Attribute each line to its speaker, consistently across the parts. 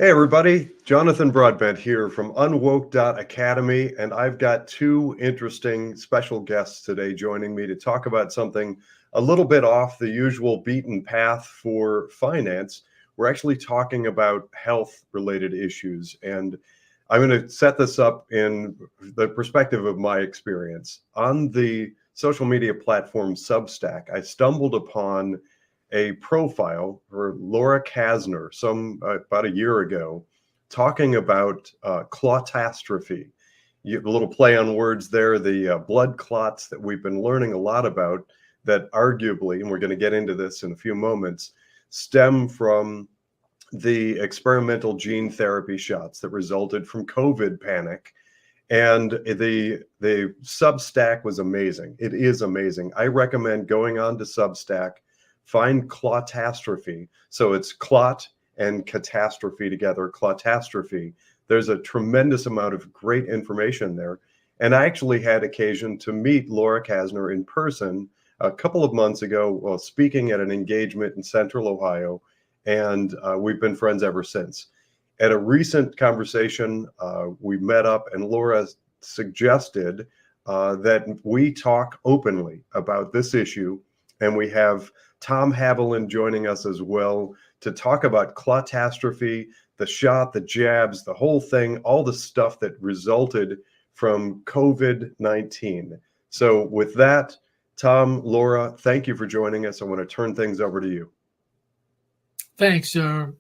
Speaker 1: Hey everybody, Jonathan Broadbent here from UnWoke Academy, and I've got two interesting special guests today joining me to talk about something a little bit off the usual beaten path for finance. We're actually talking about health-related issues, and I'm going to set this up in the perspective of my experience. On the social media platform Substack, I stumbled upon a profile for Laura Kasner about a year ago, talking about clotastrophe. A little play on words there, the blood clots that we've been learning a lot about that arguably, and we're going to get into this in a few moments, stem from the experimental gene therapy shots that resulted from COVID panic. And the Substack was amazing. It is amazing. I recommend going on to Substack. Find Clotastrophe. So it's clot and catastrophe together, Clotastrophe. There's a tremendous amount of great information there. And I actually had occasion to meet Laura Kasner in person a couple of months ago while speaking at an engagement in Central Ohio. And we've been friends ever since. At a recent conversation, we met up and Laura suggested that we talk openly about this issue. And we have Tom Haviland joining us as well to talk about clotastrophe, the shot, the jabs, the whole thing, all the stuff that resulted from COVID-19. So with that, Tom, Laura, thank you for joining us. I want to turn things over to you.
Speaker 2: Thanks,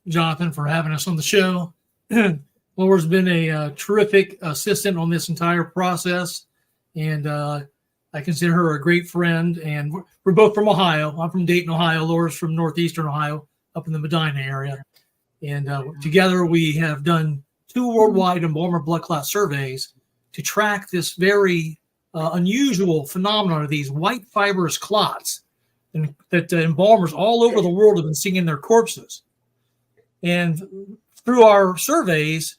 Speaker 2: Jonathan, for having us on the show. Laura's been a terrific assistant on this entire process, and I consider her a great friend, and we're both from Ohio. I'm from Dayton, Ohio. Laura's from northeastern Ohio, up in the Medina area. And together we have done 2 worldwide embalmer blood clot surveys to track this very unusual phenomenon of these white fibrous clots that embalmers all over the world have been seeing in their corpses. And through our surveys,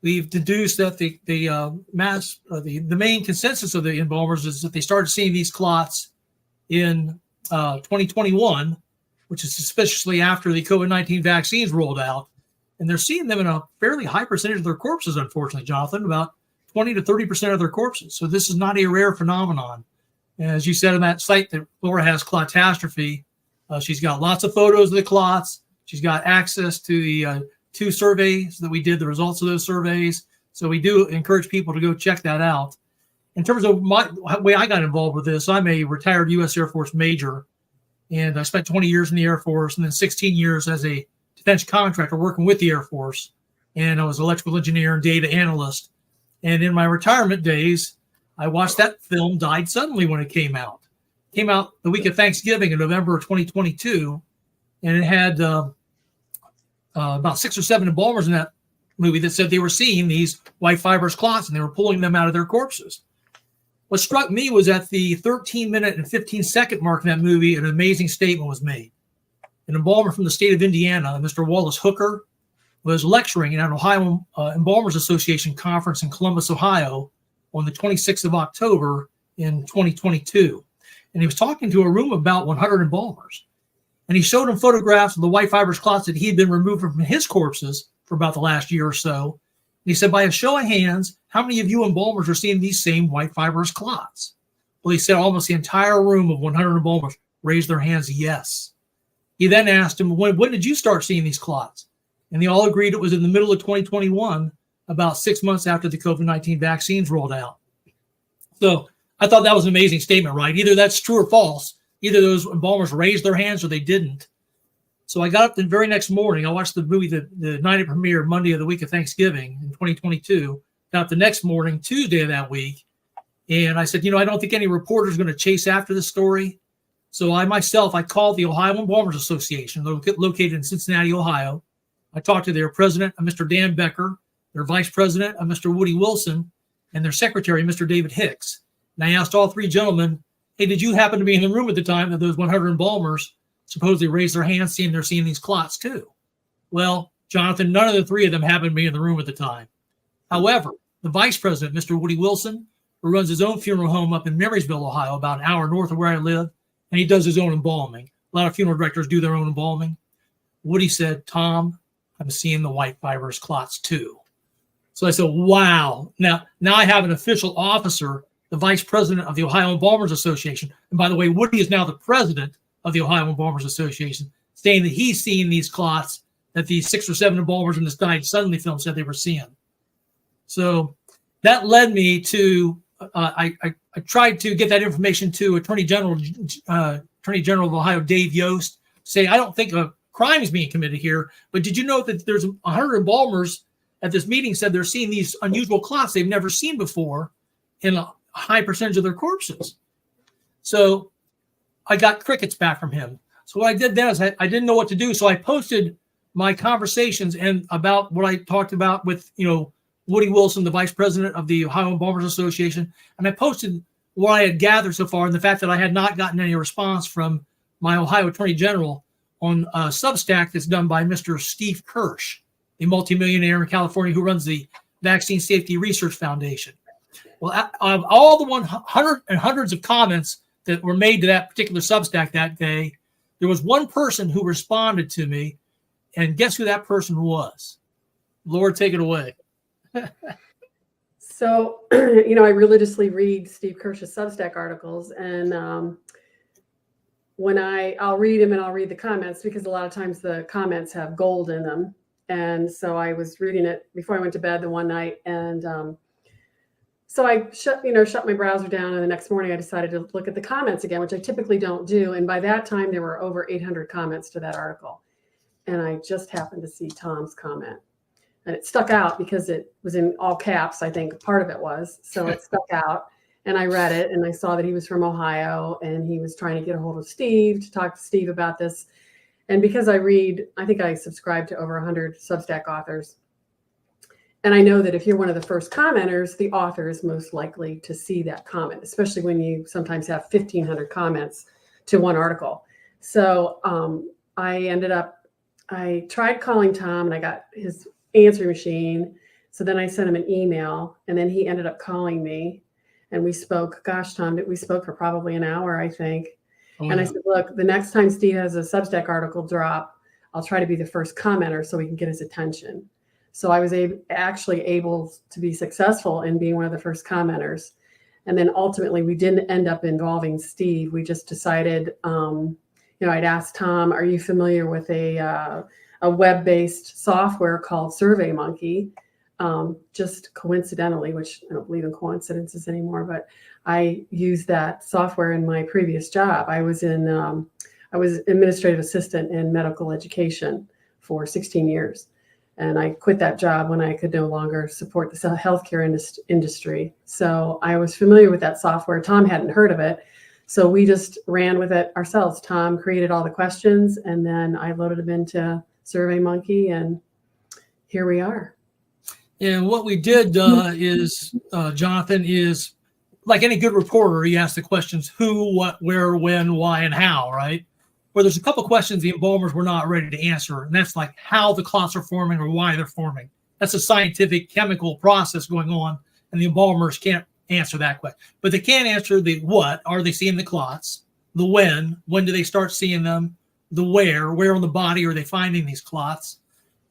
Speaker 2: we've deduced that the main consensus of the embalmers is that they started seeing these clots in 2021, which is suspiciously after the COVID-19 vaccines rolled out. And they're seeing them in a fairly high percentage of their corpses, unfortunately, Jonathan, about 20 to 30% of their corpses. So this is not a rare phenomenon. And as you said on that site that Laura has, Clotastrophe, she's got lots of photos of the clots. She's got access to the 2 surveys that we did, the results of those surveys. So we do encourage people to go check that out. In terms of my way I got involved with this, I'm a retired U.S. Air Force major, and I spent 20 years in the Air Force and then 16 years as a defense contractor working with the Air Force. And I was an electrical engineer and data analyst. And in my retirement days, I watched that film Died Suddenly when it came out. It came out the week of Thanksgiving in November of 2022, and it had about 6 or 7 embalmers in that movie that said they were seeing these white fibrous clots and they were pulling them out of their corpses. What struck me was at the 13-minute and 15-second mark in that movie, an amazing statement was made. An embalmer from the state of Indiana, Mr. Wallace Hooker, was lecturing at an Ohio Embalmers Association conference in Columbus, Ohio on the 26th of October in 2022. And he was talking to a room of about 100 embalmers. And he showed them photographs of the white fibrous clots that he had been removed from his corpses for about the last year or so. And he said, by a show of hands, how many of you embalmers are seeing these same white fibrous clots? Well, he said almost the entire room of 100 embalmers raised their hands, yes. He then asked him, when did you start seeing these clots? And they all agreed it was in the middle of 2021, about 6 months after the COVID-19 vaccines rolled out. So I thought that was an amazing statement, right? Either that's true or false. Either those embalmers raised their hands or they didn't. So I got up the very next morning. I watched the movie the night it premiered, Monday of the week of Thanksgiving in 2022. Got up the next morning, Tuesday of that week. And I said, I don't think any reporter is going to chase after this story. So I called the Ohio Embalmers Association, located in Cincinnati, Ohio. I talked to their president, Mr. Dan Becker, their vice president, Mr. Woody Wilson, and their secretary, Mr. David Hicks. And I asked all 3 gentlemen, hey, did you happen to be in the room at the time that those 100 embalmers supposedly raised their hands, seeing they're seeing these clots too? Well, Jonathan, none of the 3 of them happened to be in the room at the time. However, the vice president, Mr. Woody Wilson, who runs his own funeral home up in Marysville, Ohio, about an hour north of where I live, and he does his own embalming. A lot of funeral directors do their own embalming. Woody said, Tom, I'm seeing the white fibrous clots too. So I said, wow. Now I have an official officer, the vice president of the Ohio Embalmers Association. And by the way, Woody is now the president of the Ohio Embalmers Association, saying that he's seeing these clots that these 6 or 7 embalmers in this Died Suddenly film said they were seeing. So that led me to, I tried to get that information to Attorney General of Ohio, Dave Yost, say, I don't think a crime is being committed here, but did you know that there's 100 embalmers at this meeting said they're seeing these unusual clots they've never seen before in a high percentage of their corpses? So I got crickets back from him. So what I did then is I didn't know what to do. So I posted my conversations and about what I talked about with, Woody Wilson, the vice president of the Ohio Embalmers Association. And I posted what I had gathered so far and the fact that I had not gotten any response from my Ohio Attorney General on a Substack that's done by Mr. Steve Kirsch, a multimillionaire in California who runs the Vaccine Safety Research Foundation. Well, of all the 100 and hundreds of comments that were made to that particular Substack that day, there was one person who responded to me, and guess who that person was? Lord, take it away.
Speaker 3: So, I religiously read Steve Kirsch's Substack articles, and when I'll read them and I'll read the comments, because a lot of times the comments have gold in them. And so I was reading it before I went to bed the one night, and so I shut my browser down, and the next morning I decided to look at the comments again, which I typically don't do. And by that time, there were over 800 comments to that article. And I just happened to see Tom's comment. And it stuck out because it was in all caps, I think part of it was. So it stuck out. And I read it, and I saw that he was from Ohio, and he was trying to get a hold of Steve to talk to Steve about this. And because I think I subscribe to over 100 Substack authors. And I know that if you're one of the first commenters, the author is most likely to see that comment, especially when you sometimes have 1,500 comments to one article. So I tried calling Tom, and I got his answering machine. So then I sent him an email, and then he ended up calling me, and we spoke. Gosh, Tom, we spoke for probably an hour, I think. Oh, and I said, look, the next time Steve has a Substack article drop, I'll try to be the first commenter so we can get his attention. So I was actually able to be successful in being one of the first commenters. And then ultimately, we didn't end up involving Steve. We just decided, I'd asked Tom, are you familiar with a web-based software called SurveyMonkey? Just coincidentally, which I don't believe in coincidences anymore, but I used that software in my previous job. I was administrative assistant in medical education for 16 years. And I quit that job when I could no longer support the healthcare industry. So I was familiar with that software. Tom hadn't heard of it. So we just ran with it ourselves. Tom created all the questions, and then I loaded them into SurveyMonkey, and here we are.
Speaker 2: And what we did is, Jonathan, is like any good reporter, he asked the questions who, what, where, when, why, and how, right? Where there's a couple questions the embalmers were not ready to answer, and that's like how the clots are forming or why they're forming. That's a scientific chemical process going on, and the embalmers can't answer that question. But they can answer the what, are they seeing the clots? The when do they start seeing them? The where on the body are they finding these clots?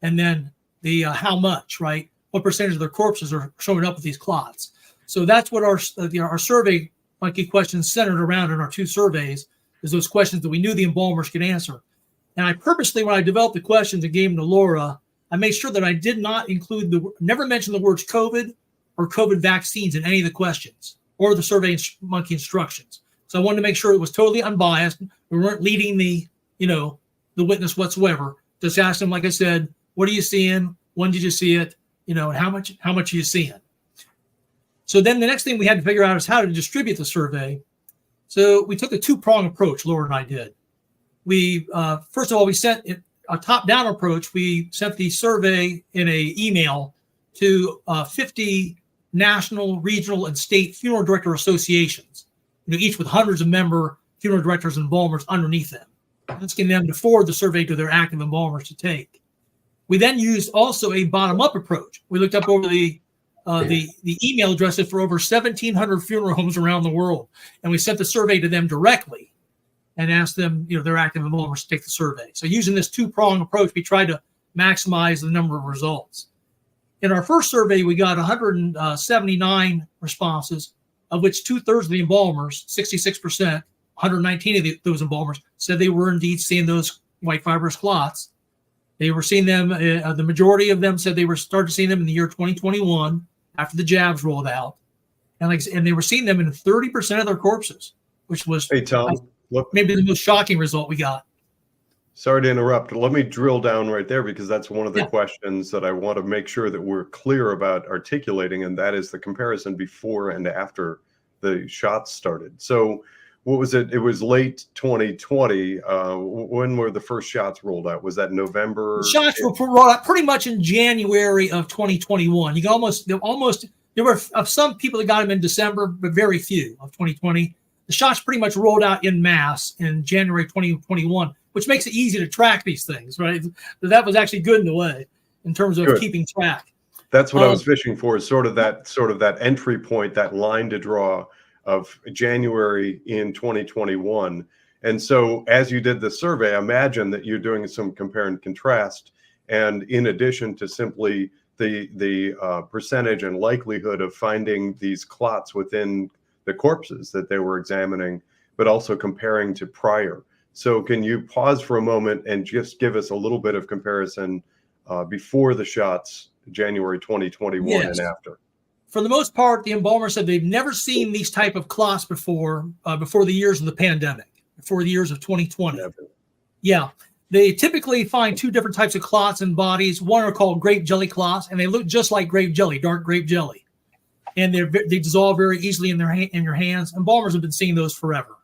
Speaker 2: And then the how much, right? What percentage of their corpses are showing up with these clots? So that's what our survey monkey questions centered around in our 2 surveys, is those questions that we knew the embalmers could answer. And I purposely, when I developed the questions and gave them to Laura, I made sure that I did not never mention the words COVID or COVID vaccines in any of the questions or the survey monkey instructions. So I wanted to make sure it was totally unbiased. We weren't leading the witness whatsoever. Just asked them, like I said, what are you seeing? When did you see it? And how much are you seeing? So then the next thing we had to figure out is how to distribute the survey. So we took a 2-prong approach, Laura and I did. We, first of all, we sent a top-down approach. We sent the survey in an email to 50 national, regional, and state funeral director associations, each with hundreds of member funeral directors and embalmers underneath them, asking them to forward the survey to their active embalmers to take. We then used also a bottom-up approach. We looked up over the email addresses for over 1,700 funeral homes around the world, and we sent the survey to them directly and asked them, their active embalmers to take the survey. So using this 2-prong approach, we tried to maximize the number of results. In our first survey, we got 179 responses, of which 2/3 of the embalmers, 66%, 119 of those embalmers, said they were indeed seeing those white fibrous clots. They were seeing them, the majority of them said they were started seeing them in the year 2021 after the jabs rolled out. And they were seeing them in 30% of their corpses, which was
Speaker 1: Hey, Tom, look,
Speaker 2: maybe the most shocking result we got.
Speaker 1: sorry to interrupt. Let me drill down right there because that's one of the
Speaker 2: Yeah.
Speaker 1: questions that I want to make sure that we're clear about articulating, and that is the comparison before and after the shots started. So what was it? It was late 2020. When were the first shots rolled out? Was that November?
Speaker 2: The shots were rolled out pretty much in January of 2021. You can there were some people that got them in December, but very few of 2020. The shots pretty much rolled out in mass in January 2021, which makes it easy to track these things, right? That was actually good in a way in terms of
Speaker 1: Good.
Speaker 2: keeping track.
Speaker 1: That's what I was fishing for, is sort of that entry point, that line to draw of January in 2021. And so as you did the survey, I imagine that you're doing some compare and contrast. And in addition to simply the percentage and likelihood of finding these clots within the corpses that they were examining, but also comparing to prior. So can you pause for a moment and just give us a little bit of comparison before the shots, January 2021
Speaker 2: Yes.
Speaker 1: and after?
Speaker 2: For the most part, the embalmer said they've never seen these type of clots before the years of the pandemic, before the years of 2020.
Speaker 1: Never.
Speaker 2: Yeah. They typically find two different types of clots in bodies. One are called grape jelly clots, and they look just like grape jelly, dark grape jelly. And they dissolve very easily in your hands. Embalmers have been seeing those forever.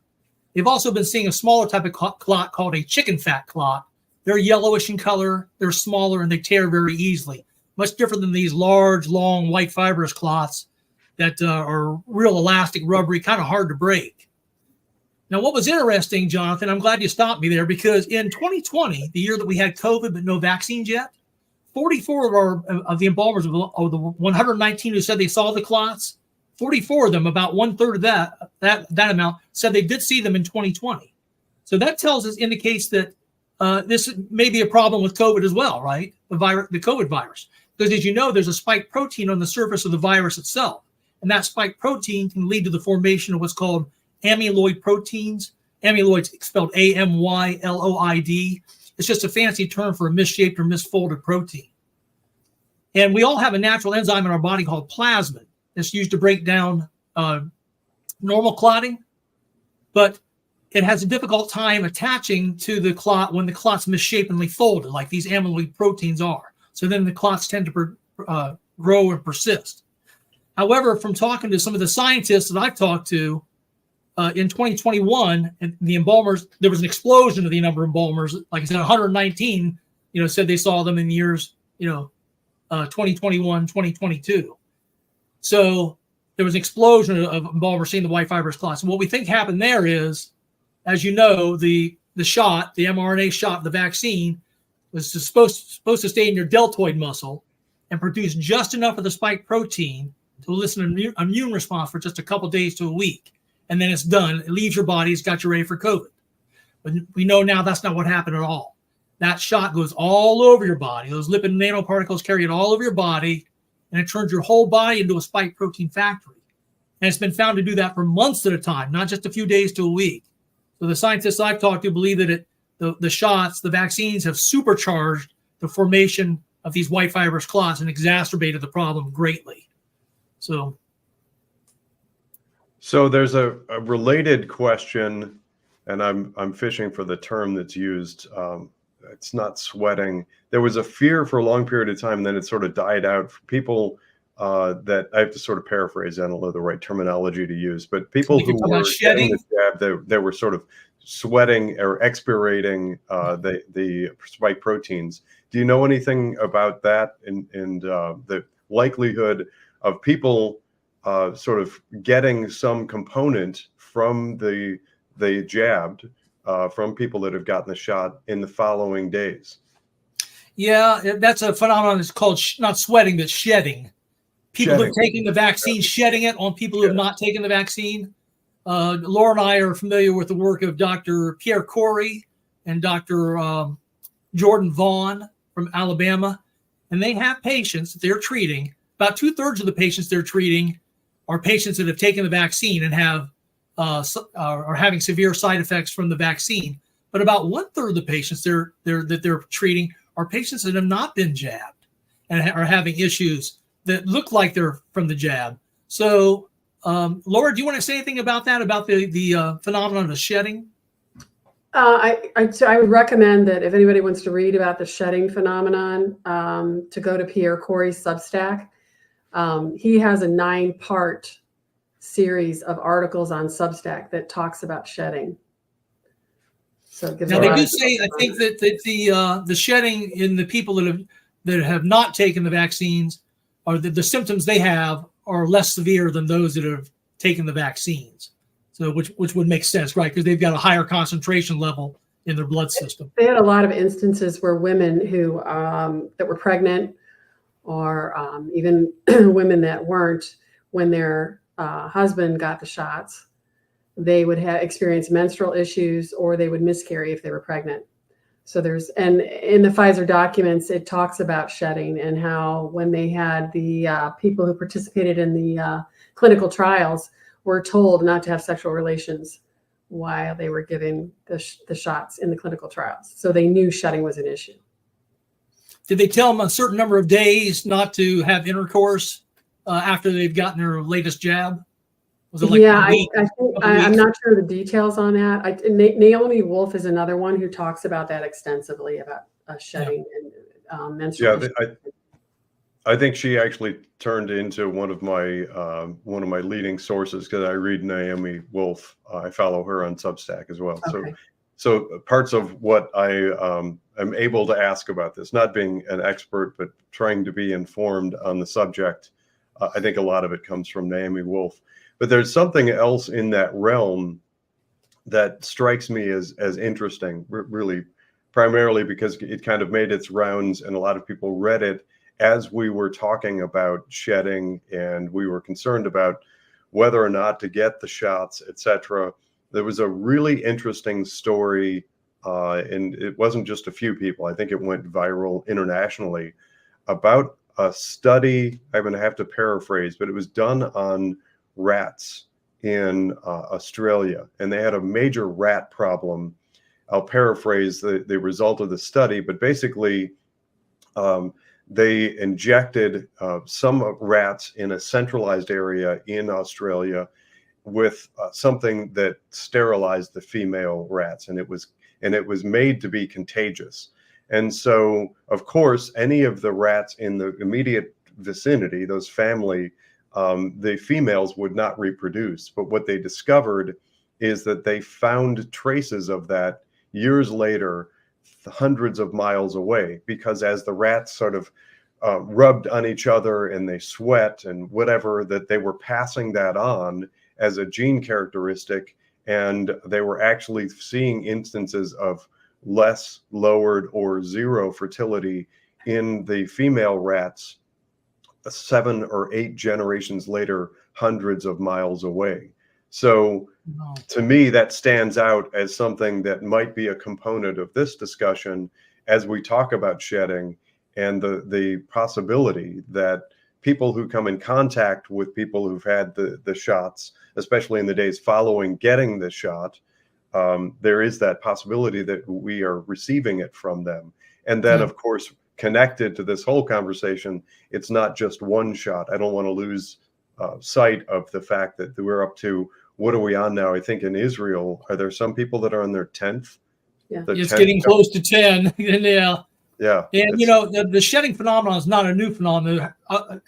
Speaker 2: They've also been seeing a smaller type of clot called a chicken fat clot. They're yellowish in color, they're smaller, and they tear very easily. Much different than these large, long, white fibrous clots that are real elastic, rubbery, kind of hard to break. Now, what was interesting, Jonathan, I'm glad you stopped me there, because in 2020, the year that we had COVID but no vaccines yet, 44 of the embalmers, of the 119 who said they saw the clots, 44 of them, about 1/3 of that amount, said they did see them in 2020. So that indicates that this may be a problem with COVID as well, right? The COVID virus. Because as you know, there's a spike protein on the surface of the virus itself. And that spike protein can lead to the formation of what's called amyloid proteins. Amyloid's spelled AMYLOID. It's just a fancy term for a misshaped or misfolded protein. And we all have a natural enzyme in our body called plasmin. It's used to break down normal clotting, but it has a difficult time attaching to the clot when the clot's misshapenly folded, like these amyloid proteins are. So then the clots tend to grow and persist. However, from talking to some of the scientists that I've talked to, in 2021, and the embalmers, there was an explosion of the number of embalmers. Like I said, 119, said they saw them in the years, 2021, 2022. So there was an explosion of embalmers seeing the white fibrous clots. And what we think happened there is, as you know, the shot, the mRNA shot, the vaccine, was supposed to stay in your deltoid muscle and produce just enough of the spike protein to elicit an immune response for just a couple days to a week. And then it's done. It leaves your body. It's got you ready for COVID. But we know now that's not what happened at all. That shot goes all over your body. Those lipid nanoparticles carry it all over your body, and it turns your whole body into a spike protein factory. And it's been found to do that for months at a time, not just a few days to a week. So the scientists I've talked to believe that the shots, the vaccines, have supercharged the formation of these white fibrous clots and exacerbated the problem greatly.
Speaker 1: So there's a related question, and I'm fishing for the term that's used. It's not sweating. There was a fear for a long period of time, and then it sort of died out for people that I have to sort of paraphrase. I don't know the right terminology to use, but people who were getting the jab, they were sort of sweating or expirating the spike proteins. Do you know anything about that and the likelihood of people sort of getting some component from the jabbed from people that have gotten the shot in the following days?
Speaker 2: Yeah, that's a phenomenon. It's called not sweating, but shedding. People who have taken the vaccine, shedding it on people who have not taken the vaccine. Laura and I are familiar with the work of Dr. Pierre Corey and Dr. Jordan Vaughn from Alabama, and they have patients that they're treating. About 2/3 of the patients they're treating are patients that have taken the vaccine and are having severe side effects from the vaccine. But about 1/3 of the patients that they're treating are patients that have not been jabbed and are having issues that look like they're from the jab. So, Laura, do you want to say anything about that, about the phenomenon of shedding?
Speaker 3: I would recommend that if anybody wants to read about the shedding phenomenon, to go to Pierre Corey's Substack. He has a 9-part series of articles on Substack that talks about shedding. So it gives
Speaker 2: now they do say, I think that the shedding in the people that have not taken the vaccines, or the symptoms they have, are less severe than those that have taken the vaccines. So which would make sense, right? Because they've got a higher concentration level in their blood system.
Speaker 3: They had a lot of instances where women who that were pregnant, or even women that weren't, when their husband got the shots, they would experience menstrual issues, or they would miscarry if they were pregnant. So and in the Pfizer documents, it talks about shedding and how when they had the people who participated in the clinical trials were told not to have sexual relations while they were giving the shots in the clinical trials. So they knew shedding was an issue.
Speaker 2: Did they tell them a certain number of days not to have intercourse after they've gotten their latest jab? Was it like
Speaker 3: I'm not sure the details on that. Naomi Wolf is another one who talks about that extensively, about shedding and menstrual.
Speaker 1: Yeah, I think she actually turned into one of my leading sources, because I read Naomi Wolf. I follow her on Substack as well. Okay. So parts of what I am able to ask about this, not being an expert, but trying to be informed on the subject, I think a lot of it comes from Naomi Wolf. But there's something else in that realm that strikes me as interesting, really, primarily because it kind of made its rounds and a lot of people read it as we were talking about shedding, and we were concerned about whether or not to get the shots, etc. There was a really interesting story, and it wasn't just a few people. I think it went viral internationally, about a study. I'm going to have to paraphrase, but it was done on rats in Australia, and they had a major rat problem. I'll paraphrase the result of the study, but basically they injected some rats in a centralized area in Australia with something that sterilized the female rats, and it was made to be contagious. And so, of course, any of the rats in the immediate vicinity, those family, the females would not reproduce. But what they discovered is that they found traces of that years later, hundreds of miles away, because as the rats sort of rubbed on each other and they sweat and whatever, that they were passing that on as a gene characteristic, and they were actually seeing instances of less, lowered, or zero fertility in the female rats 7 or 8 generations later, hundreds of miles away. So to me, that stands out as something that might be a component of this discussion as we talk about shedding, and the possibility that people who come in contact with people who've had the shots, especially in the days following getting the shot, there is that possibility that we are receiving it from them. And then, of course, connected to this whole conversation, it's not just one shot. I don't want to lose sight of the fact that we're up to, what are we on now? I think in Israel, are there some people that are on their 10th?
Speaker 2: Yeah, it's getting close to 10. Yeah.
Speaker 1: Yeah.
Speaker 2: And, you know, the shedding phenomenon is not a new phenomenon.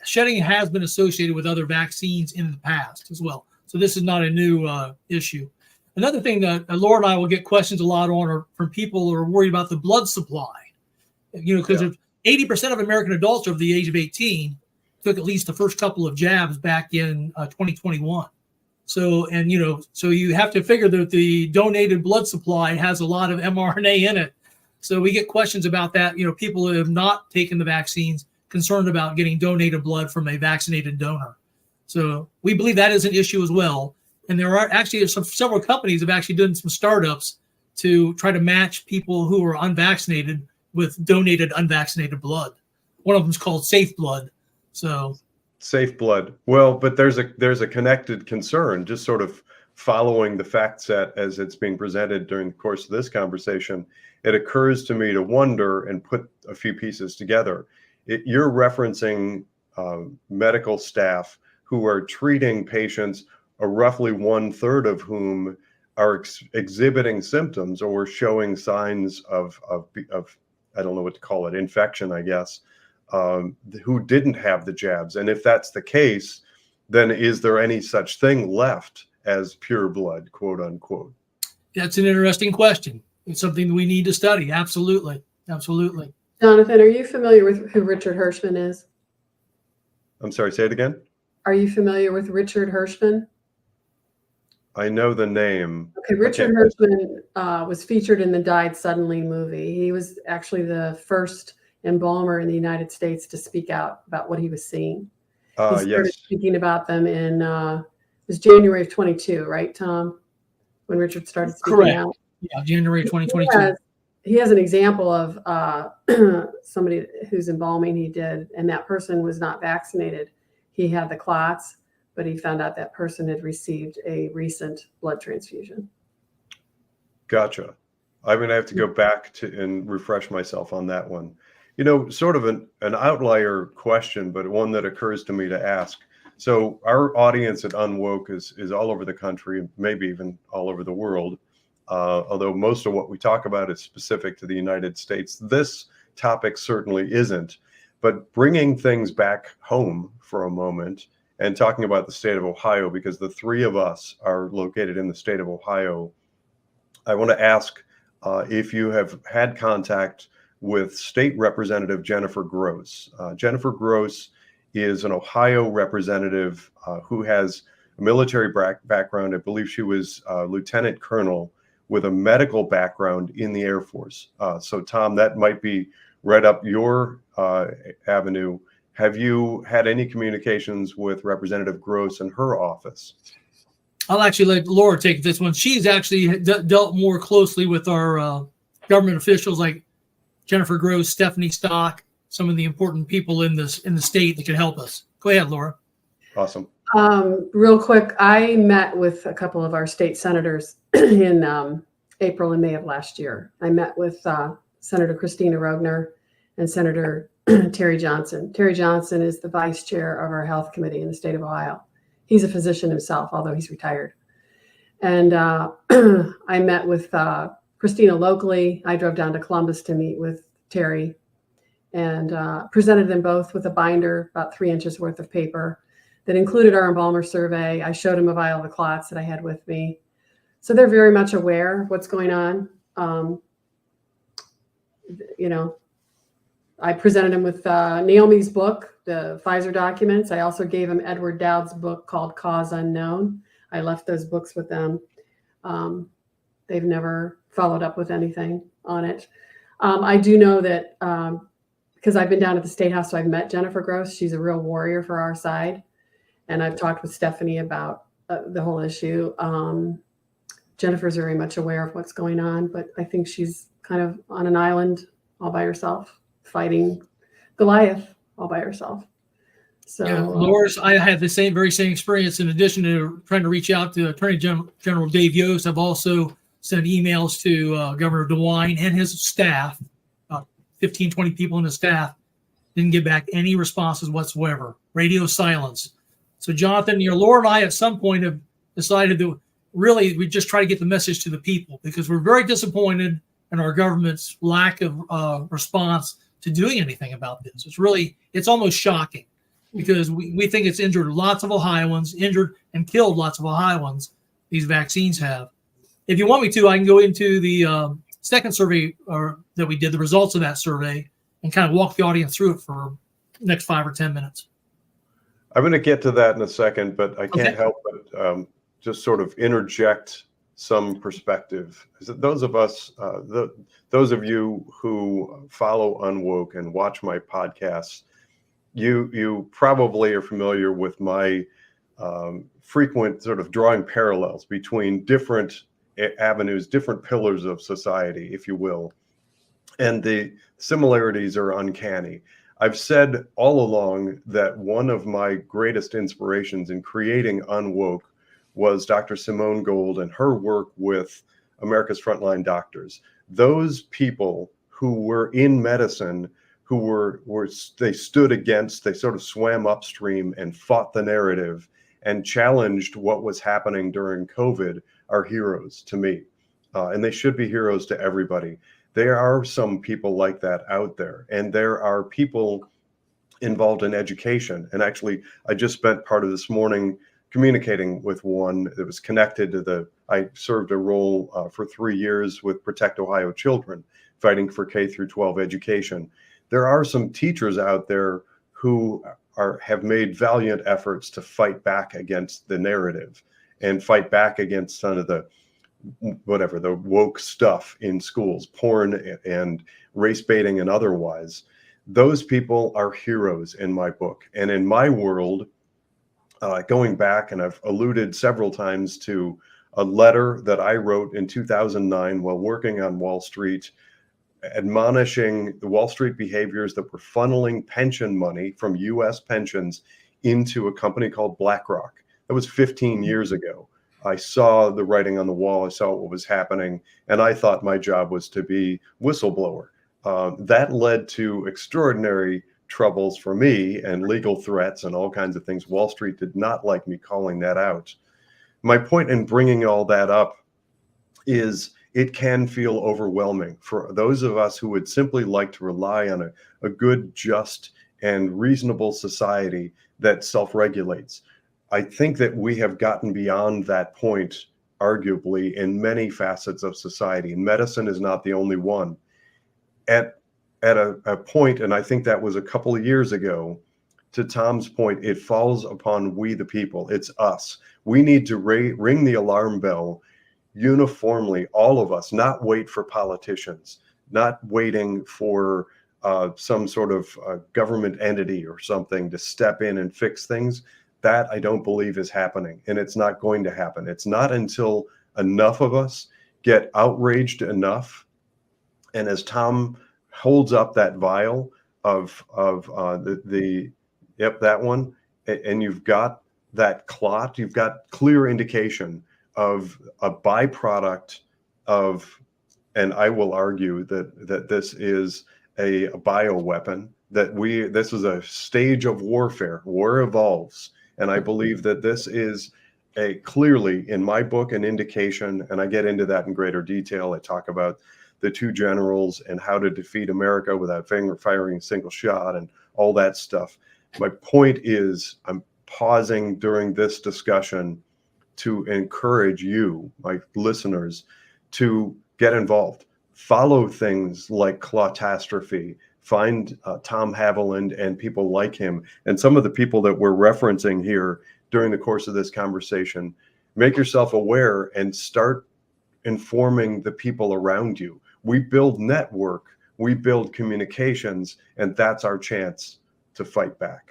Speaker 2: Shedding has been associated with other vaccines in the past as well. So this is not a new issue. Another thing that Laura and I will get questions a lot on are from people who are worried about the blood supply. You know, because 80% of American adults over the age of 18 took at least the first couple of jabs back in 2021. So, and, you know, so you have to figure that the donated blood supply has a lot of mRNA in it. So we get questions about that. You know, people who have not taken the vaccines concerned about getting donated blood from a vaccinated donor. So we believe that is an issue as well. And there are actually several companies have actually done some startups to try to match people who are unvaccinated with donated unvaccinated blood. One of them is called Safe Blood. So
Speaker 1: Safe blood. Well, but there's a connected concern, just sort of following the fact set as it's being presented during the course of this conversation. It occurs to me to wonder and put a few pieces together. You're referencing medical staff who are treating patients, roughly 1/3 of whom are exhibiting symptoms or showing signs of I don't know what to call it, infection, I guess, who didn't have the jabs. And if that's the case, then is there any such thing left as pure blood, quote unquote?
Speaker 2: That's an interesting question. It's something that we need to study. Absolutely. Absolutely.
Speaker 3: Jonathan, are you familiar with who Richard Hirschman is?
Speaker 1: I'm sorry, say it again.
Speaker 3: Are you familiar with Richard Hirschman?
Speaker 1: I know the name.
Speaker 3: Okay, Richard Hirschman was featured in the Died Suddenly movie. He was actually the first embalmer in the United States to speak out about what he was seeing. He started speaking about them in it was January of 22, right, Tom? When Richard started speaking out.
Speaker 2: Yeah, January 2022.
Speaker 3: He has an example of somebody who's embalming he did, and that person was not vaccinated. He had the clots, but he found out that person had received a recent blood transfusion.
Speaker 1: Gotcha. I'm going to have to go back to and refresh myself on that one. You know, sort of an outlier question, but one that occurs to me to ask. So our audience at UnWoke is all over the country, maybe even all over the world. Although most of what we talk about is specific to the United States. This topic certainly isn't. But bringing things back home for a moment and talking about the state of Ohio, because the three of us are located in the state of Ohio, I want to ask if you have had contact with State Representative Jennifer Gross. Jennifer Gross is an Ohio representative who has a military background. I believe she was Lieutenant Colonel with a medical background in the Air Force. So, Tom, that might be right up your avenue. Have you had any communications with Representative Gross in her office?
Speaker 2: I'll actually let Laura take this one. She's actually dealt more closely with our government officials like Jennifer Gross, Stephanie Stock, some of the important people in the state that can help us. Go ahead, Laura.
Speaker 1: Awesome.
Speaker 3: Real quick, I met with a couple of our state senators in April and May of last year. I met with Senator Christina Rogner and Senator Terry Johnson. Terry Johnson is the vice chair of our health committee in the state of Ohio. He's a physician himself, although he's retired. And I met with Christina locally. I drove down to Columbus to meet with Terry and presented them both with a binder, about 3 inches worth of paper that included our embalmer survey. I showed him a vial of the clots that I had with me. So they're very much aware of what's going on. You know, I presented him with Naomi's book, the Pfizer documents. I also gave him Edward Dowd's book called Cause Unknown. I left those books with them. They've never followed up with anything on it. I do know that because I've been down at the State House, so I've met Jennifer Gross. She's a real warrior for our side. And I've talked with Stephanie about the whole issue. Jennifer's very much aware of what's going on, but I think she's kind of on an island all by herself, fighting Goliath all by herself. So,
Speaker 2: yeah, Laura's, I had the very same experience. In addition to trying to reach out to Attorney General Dave Yost, I've also sent emails to Governor DeWine and his staff, about 15, 20 people in his staff. Didn't get back any responses whatsoever. Radio silence. So, Jonathan, Laura and I at some point have decided that really we just try to get the message to the people because we're very disappointed in our government's lack of response to doing anything about this. It's almost shocking because we think it's injured lots of Ohioans, injured and killed lots of Ohioans, these vaccines have. If you want me to, I can go into the second survey that we did, the results of that survey, and kind of walk the audience through it for the next 5 or 10 minutes.
Speaker 1: I'm going to get to that in a second, but I can't help but just sort of interject some perspective. Those of us, those of you who follow UnWoke and watch my podcasts, you probably are familiar with my frequent sort of drawing parallels between different avenues, different pillars of society, if you will. and the similarities are uncanny. I've said all along that one of my greatest inspirations in creating UnWoke was Dr. Simone Gold and her work with America's Frontline Doctors. Those people who were in medicine, they stood against, they sort of swam upstream and fought the narrative and challenged what was happening during COVID, are heroes to me. And they should be heroes to everybody. There are some people like that out there, and there are people involved in education. And actually, I just spent part of this morning communicating with one that was connected to I served a role for 3 years with Protect Ohio Children, fighting for K through 12 education. There are some teachers out there who have made valiant efforts to fight back against the narrative and fight back against some of the woke stuff in schools, porn and race baiting and otherwise. Those people are heroes in my book. And in my world, going back, and I've alluded several times to a letter that I wrote in 2009 while working on Wall Street, admonishing the Wall Street behaviors that were funneling pension money from US pensions into a company called BlackRock. That was 15 years ago. I saw the writing on the wall. I saw what was happening, and I thought my job was to be whistleblower. That led to extraordinary troubles for me and legal threats and all kinds of things. Wall Street did not like me calling that out. My point in bringing all that up is it can feel overwhelming for those of us who would simply like to rely on a good, just, and reasonable society that self-regulates. I think that we have gotten beyond that point, arguably, in many facets of society, and medicine is not the only one. At a point, and I think that was a couple of years ago, to Tom's point, it falls upon we the people. It's us. We need to ring the alarm bell uniformly, all of us, not wait for politicians, not waiting for some sort of government entity or something to step in and fix things. That I don't believe is happening, and it's not going to happen. It's not until enough of us get outraged enough, and as Tom holds up that vial of that one, and you've got that clot, you've got clear indication of a byproduct of, and I will argue that this is a bioweapon, this is a stage of warfare. War evolves. And I believe that this is clearly, in my book, an indication, and I get into that in greater detail. I talk about the two generals and how to defeat America without firing a single shot and all that stuff. My point is, I'm pausing during this discussion to encourage you, my listeners, to get involved. Follow things like Clotastrophe. Find Tom Haviland and people like him, and some of the people that we're referencing here during the course of this conversation. Make yourself aware and start informing the people around you. We build network, we build communications, and that's our chance to fight back.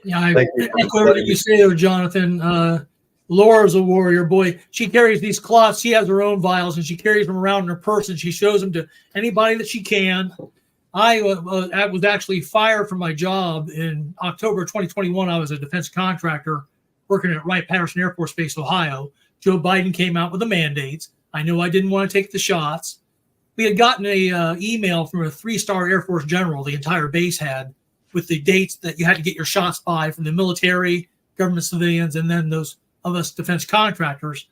Speaker 2: Yeah, I echo everything you say there, Jonathan. Laura's a warrior, boy. She carries these clots. She has her own vials, and she carries them around in her purse, and she shows them to anybody that she can. I was actually fired from my job in October 2021. I was a defense contractor working at Wright-Patterson Air Force Base, Ohio. Joe Biden came out with the mandates. I knew I didn't want to take the shots. We had gotten a email from a 3-star Air Force general, the entire base had, with the dates that you had to get your shots by from the military, government civilians, and then those of us defense contractors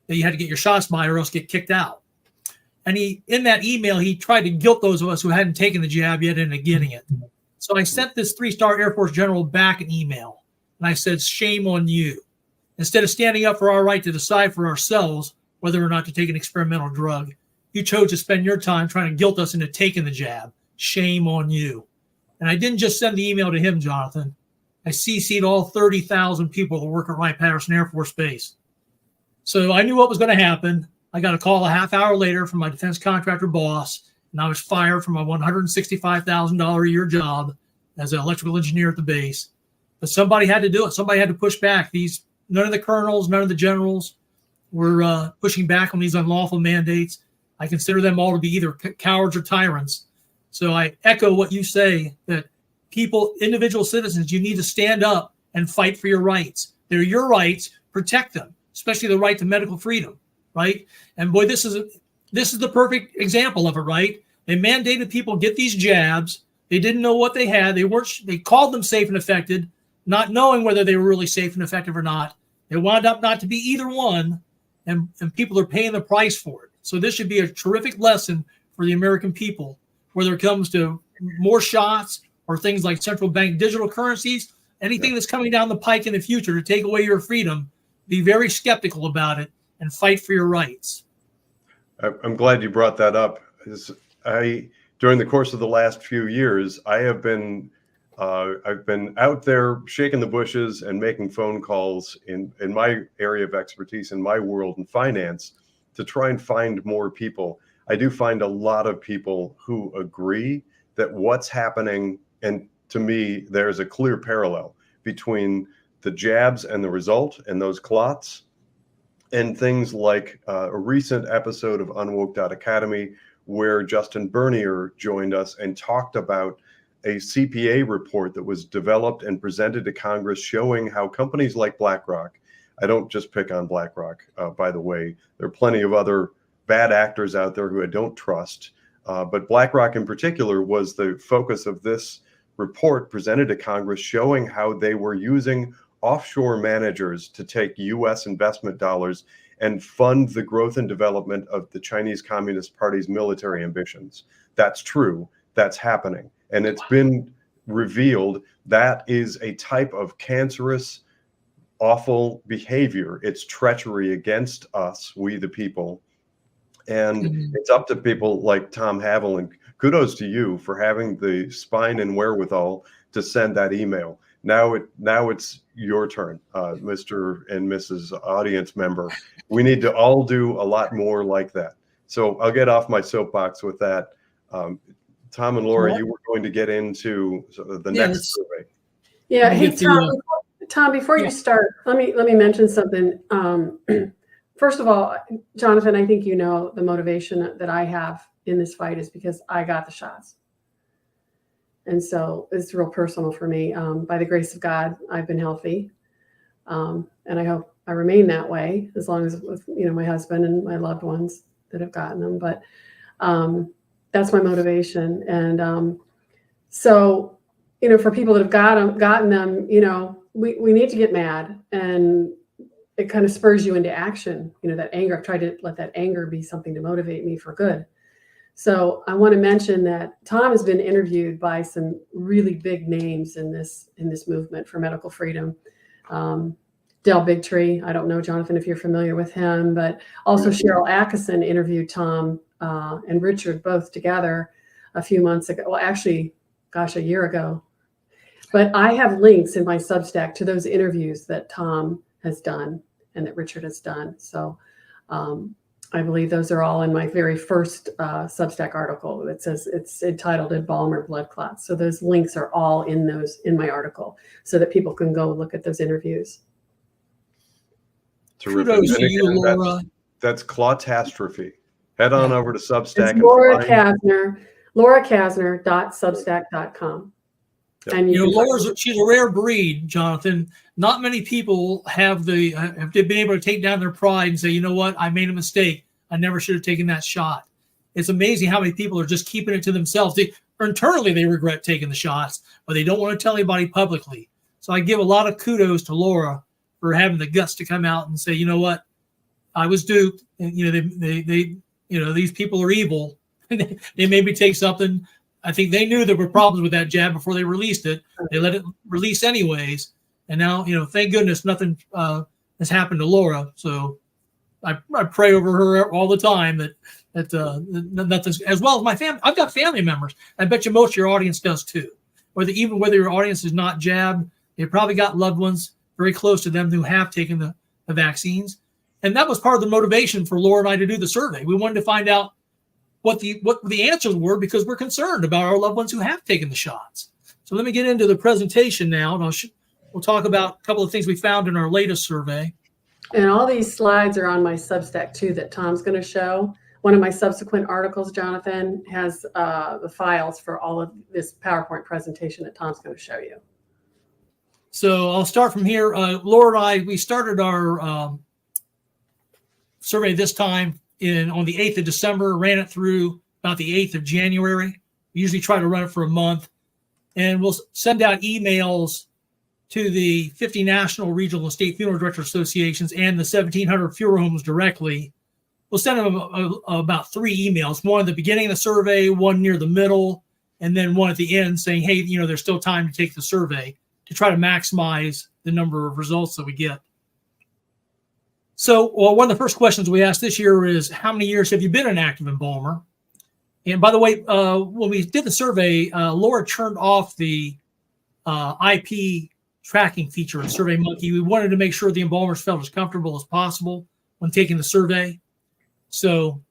Speaker 2: that you had to get your shots by or else get kicked out. And in that email, he tried to guilt those of us who hadn't taken the jab yet into getting it. So I sent this 3-star Air Force general back an email, and I said, shame on you. Instead of standing up for our right to decide for ourselves whether or not to take an experimental drug, you chose to spend your time trying to guilt us into taking the jab. Shame on you. And I didn't just send the email to him, Jonathan. I CC'd all 30,000 people that work at Wright-Patterson Air Force Base. So I knew what was going to happen. I got a call a half hour later from my defense contractor boss, and I was fired from a $165,000 a year job as an electrical engineer at the base. But somebody had to do it. Somebody had to push back. None of the colonels, none of the generals were pushing back on these unlawful mandates. I consider them all to be either cowards or tyrants. So I echo what you say, that people, individual citizens, you need to stand up and fight for your rights. They're your rights. Protect them, especially the right to medical freedom, right? And boy, this is the perfect example of it, right? They mandated people get these jabs. They didn't know what they had. They called them safe and effective, not knowing whether they were really safe and effective or not. They wound up not to be either one, and people are paying the price for it. So this should be a terrific lesson for the American people, whether it comes to more shots or things like central bank digital currencies, anything that's coming down the pike in the future to take away your freedom. Be very skeptical about it and fight for your rights.
Speaker 1: I'm glad you brought that up. During the course of the last few years, I've been out there shaking the bushes and making phone calls in my area of expertise, in my world in finance, to try and find more people. I do find a lot of people who agree that what's happening, and to me, there's a clear parallel between the jabs and the result and those clots, and things like a recent episode of UnWoke.Academy where Justin Bernier joined us and talked about a CPA report that was developed and presented to Congress showing how companies like BlackRock, I don't just pick on BlackRock, by the way, there are plenty of other bad actors out there who I don't trust, but BlackRock in particular was the focus of this report presented to Congress, showing how they were using offshore managers to take U.S. investment dollars and fund the growth and development of the Chinese Communist Party's military ambitions. That's true. That's happening. And it's been revealed that is a type of cancerous, awful behavior. It's treachery against us, we the people. And it's up to people like Tom Haviland. Kudos to you for having the spine and wherewithal to send that email. Now it's your turn, Mr. and Mrs. Audience member. We need to all do a lot more like that. So I'll get off my soapbox with that. Tom and Laura, you were going to get into the next survey.
Speaker 3: Yeah. Hey, Tom, before you start, let me mention something. First of all, Jonathan, I think you know the motivation that I have in this fight is because I got the shots. And so it's real personal for me. By the grace of God, I've been healthy. And I hope I remain that way as long as with, my husband and my loved ones that have gotten them. But that's my motivation. And so, for people that have gotten them, we need to get mad, and it kind of spurs you into action. That anger, I've tried to let that anger be something to motivate me for good. So I want to mention that Tom has been interviewed by some really big names in this movement for medical freedom. Del Bigtree, I don't know, Jonathan, if you're familiar with him, but also Cheryl Atkinson interviewed Tom and Richard both together a few months ago. Well, actually, a year ago. But I have links in my Substack to those interviews that Tom has done and that Richard has done. So I believe those are all in my very first Substack article. It says it's entitled "Embalmer Blood Clots." So those links are all in my article, so that people can go look at those interviews.
Speaker 1: Terrific.
Speaker 2: Kudos to you, Laura.
Speaker 1: That's Clotastrophe. Head on over to Substack.
Speaker 3: It's Laura Kasner, laurakasner.substack.com.
Speaker 1: Yep.
Speaker 3: And
Speaker 2: she's a rare breed, Jonathan. Not many people have been able to take down their pride and say, you know what, I made a mistake. I never should have taken that shot. It's amazing how many people are just keeping it to themselves. Internally, they regret taking the shots, but they don't want to tell anybody publicly. So I give a lot of kudos to Laura for having the guts to come out and say, you know what, I was duped. And, these people are evil. They made me take something. I think they knew there were problems with that jab before they released it. They let it release anyways. And now, thank goodness nothing has happened to Laura. So I pray over her all the time that nothing's, as well as my family. I've got family members. I bet you most of your audience does too. Whether your audience is not jabbed, they've probably got loved ones very close to them who have taken the vaccines. And that was part of the motivation for Laura and I to do the survey. We wanted to find out what the answers were, because we're concerned about our loved ones who have taken the shots. So let me get into the presentation now, and we'll talk about a couple of things we found in our latest survey.
Speaker 3: And all these slides are on my Substack too that Tom's going to show. one of my subsequent articles, Jonathan, has the files for all of this PowerPoint presentation that Tom's going to show you.
Speaker 2: So I'll start from here. Laura and I, we started our survey this time on the 8th of December, ran it through about the 8th of January. We usually try to run it for a month. And we'll send out emails to the 50 national, regional, and state funeral director associations and the 1,700 funeral homes directly. We'll send them about 3 emails, one at the beginning of the survey, one near the middle, and then one at the end saying, hey, you know, there's still time to take the survey, to try to maximize the number of results that we get. So, well, one of the first questions we asked this year is, how many years have you been an active embalmer? And by the way, when we did the survey, Laura turned off the IP tracking feature in SurveyMonkey. We wanted to make sure the embalmers felt as comfortable as possible when taking the survey. So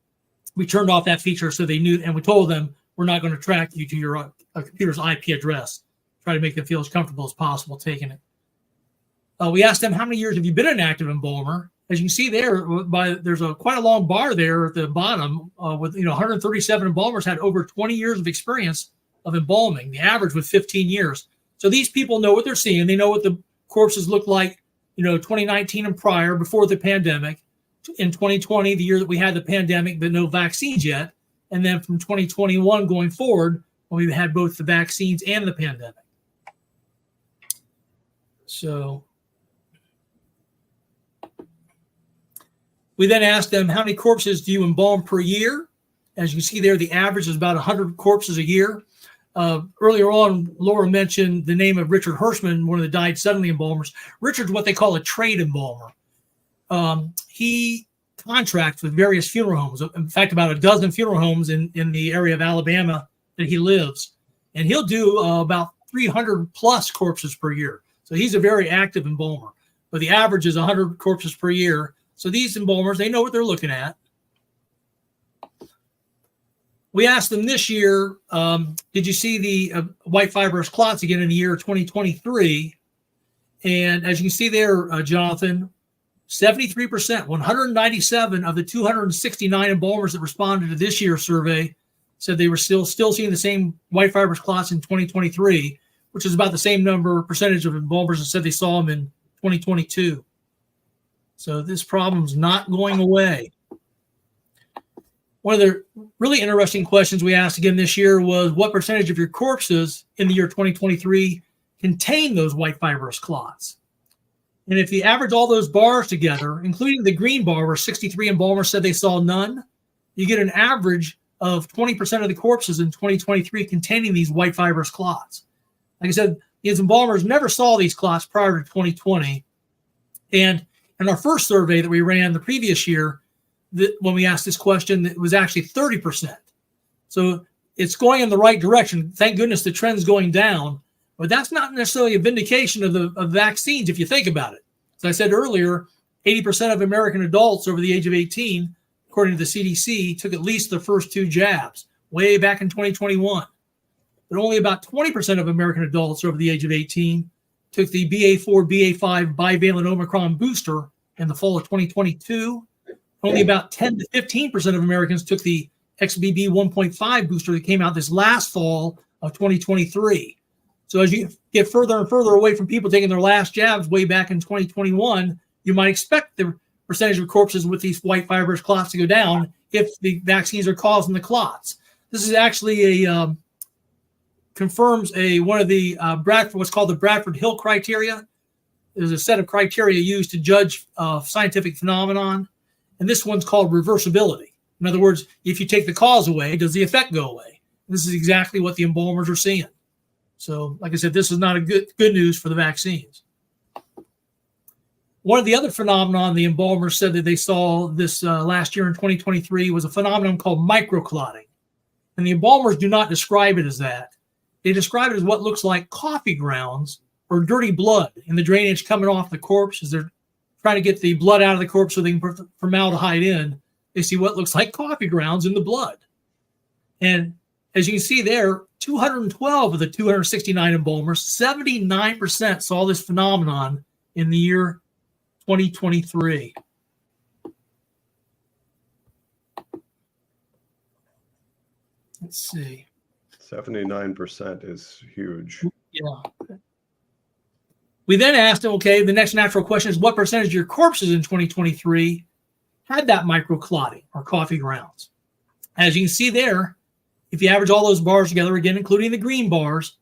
Speaker 2: we turned off that feature so they knew, and we told them we're not going to track you to your computer's IP address. Try to make them feel as comfortable as possible taking it. We asked them, how many years have you been an active embalmer? As you can see there, there's quite a long bar there at the bottom with 137 embalmers had over 20 years of experience of embalming. The average was 15 years. So these people know what they're seeing. They know what the corpses look like, 2019 and prior, before the pandemic. In 2020, the year that we had the pandemic, but no vaccines yet. And then from 2021 going forward, when we had both the vaccines and the pandemic. So we then asked them, how many corpses do you embalm per year? As you can see there, the average is about 100 corpses a year. Earlier on, Laura mentioned the name of Richard Hirschman, one of the died suddenly embalmers. Richard's what they call a trade embalmer. He contracts with various funeral homes. In fact, about a dozen funeral homes in the area of Alabama that he lives. And he'll do about 300 plus corpses per year. So he's a very active embalmer. But the average is 100 corpses per year. So these embalmers, they know what they're looking at. We asked them this year, did you see the white fibrous clots again in the year 2023? And as you can see there, Jonathan, 73%, 197 of the 269 embalmers that responded to this year's survey said they were still seeing the same white fibrous clots in 2023, which is about the same percentage of embalmers that said they saw them in 2022. So this problem's not going away. One of the really interesting questions we asked again this year was, what percentage of your corpses in the year 2023 contain those white fibrous clots? And if you average all those bars together, including the green bar where 63 embalmers said they saw none, you get an average of 20% of the corpses in 2023 containing these white fibrous clots. Like I said, these embalmers never saw these clots prior to 2020. And in our first survey that we ran the previous year, when we asked this question, it was actually 30%. So it's going in the right direction. Thank goodness the trend's going down, but that's not necessarily a vindication of vaccines if you think about it. As I said earlier, 80% of American adults over the age of 18, according to the CDC, took at least the first 2 jabs way back in 2021. But only about 20% of American adults over the age of 18 took the BA4, BA5 bivalent Omicron booster in the fall of 2022. Only about 10 to 15% of Americans took the XBB 1.5 booster that came out this last fall of 2023. So as you get further and further away from people taking their last jabs way back in 2021, you might expect the percentage of corpses with these white fibrous clots to go down if the vaccines are causing the clots. This is actually confirms one of the what's called the Bradford Hill criteria. There's a set of criteria used to judge scientific phenomenon. And this one's called reversibility. In other words, if you take the cause away, does the effect go away? This is exactly what the embalmers are seeing. So, like I said, this is not a good news for the vaccines. One of the other phenomenon the embalmers said that they saw this last year in 2023 was a phenomenon called microclotting. And the embalmers do not describe it as that. They describe it as what looks like coffee grounds or dirty blood in the drainage coming off the corpse as they're trying to get the blood out of the corpse so they can put formaldehyde in. They see what looks like coffee grounds in the blood. And as you can see there, 212 of the 269 embalmers, 79% saw this phenomenon in the year 2023. Let's see.
Speaker 1: 79% is huge.
Speaker 2: Yeah. We then asked them, okay, the next natural question is what percentage of your corpses in 2023 had that microclotting or coffee grounds? As you can see there, if you average all those bars together, again, including the green bars,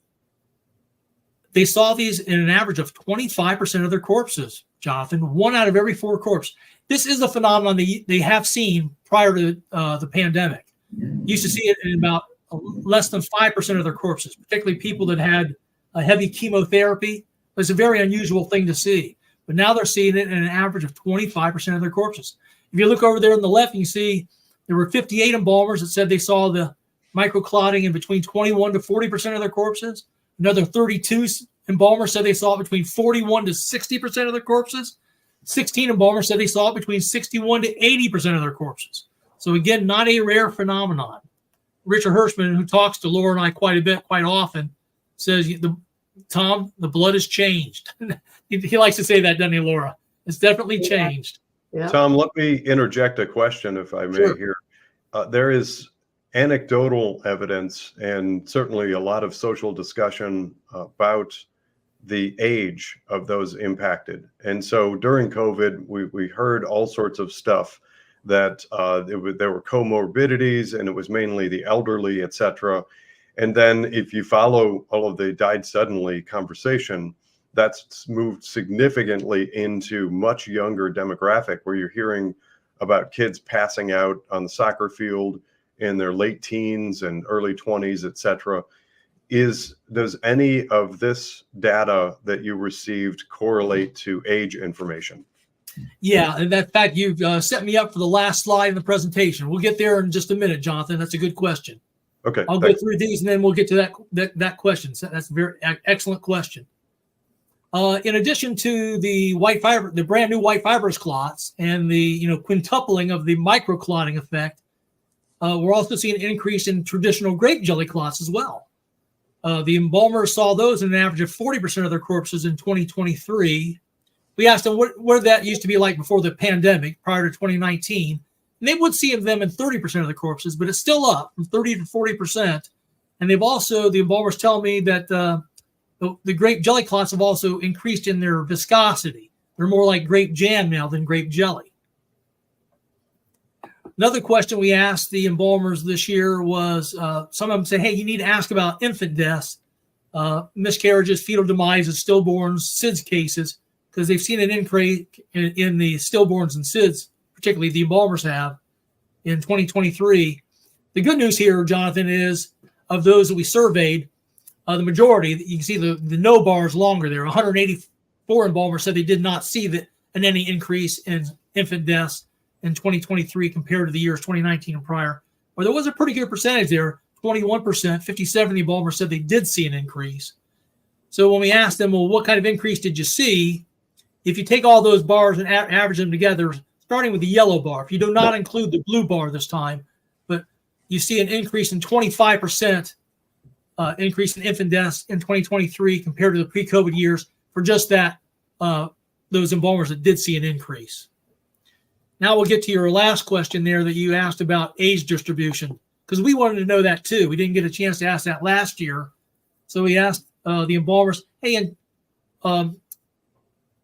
Speaker 2: they saw these in an average of 25% of their corpses, Jonathan, 1 out of every 4 corpses. This is a phenomenon they have seen prior to the pandemic. You used to see it in about less than 5% of their corpses, particularly people that had a heavy chemotherapy. It's a very unusual thing to see. But now they're seeing it in an average of 25% of their corpses. If you look over there on the left, you can see there were 58 embalmers that said they saw the microclotting in between 21 to 40% of their corpses. Another 32 embalmers said they saw it between 41 to 60% of their corpses. 16 embalmers said they saw it between 61 to 80% of their corpses. So again, not a rare phenomenon. Richard Hirschman, who talks to Laura and I quite a bit, quite often, says, Tom, the blood has changed. He likes to say that, doesn't he, Laura? It's definitely changed.
Speaker 3: Yeah.
Speaker 1: Tom, let me interject a question, if I may,
Speaker 2: Sure.
Speaker 1: here. There is anecdotal evidence and certainly a lot of social discussion about the age of those impacted. And so during COVID, we heard all sorts of stuff that there were comorbidities, and it was mainly the elderly, et cetera. And then if you follow all of the died suddenly conversation, that's moved significantly into much younger demographic, where you're hearing about kids passing out on the soccer field in their late teens and early 20s, et cetera. Does any of this data that you received correlate to age information?
Speaker 2: Yeah, and that fact, you've set me up for the last slide in the presentation. We'll get there in just a minute, Jonathan. That's a good question.
Speaker 1: Okay.
Speaker 2: I'll go through these and then we'll get to that question. So that's a very excellent question. In addition to the white fiber, the brand new white fibrous clots and the quintupling of the microclotting effect, we're also seeing an increase in traditional grape jelly clots as well. The embalmers saw those in an average of 40% of their corpses in 2023. We asked them what that used to be like before the pandemic, prior to 2019. And they would see them in 30% of the corpses, but it's still up from 30 to 40%. And they've also, the embalmers tell me that the grape jelly clots have also increased in their viscosity. They're more like grape jam now than grape jelly. Another question we asked the embalmers this year was, some of them said, hey, you need to ask about infant deaths, miscarriages, fetal demises, stillborns, SIDS cases, because they've seen an increase in the stillborns and SIDS, particularly the embalmers have, in 2023. The good news here, Jonathan, is of those that we surveyed, the majority, you can see the no bar is longer there. 184 embalmers said they did not see any increase in infant deaths in 2023 compared to the years 2019 and prior. Or there was a pretty good percentage there, 21%, 57 embalmers said they did see an increase. So when we asked them, well, what kind of increase did you see? If you take all those bars and average them together, starting with the yellow bar, if you do not include the blue bar this time, but you see an increase in 25% increase in infant deaths in 2023 compared to the pre-COVID years for just that, those embalmers that did see an increase. Now we'll get to your last question there that you asked about age distribution, because we wanted to know that too. We didn't get a chance to ask that last year. So we asked the embalmers, hey, and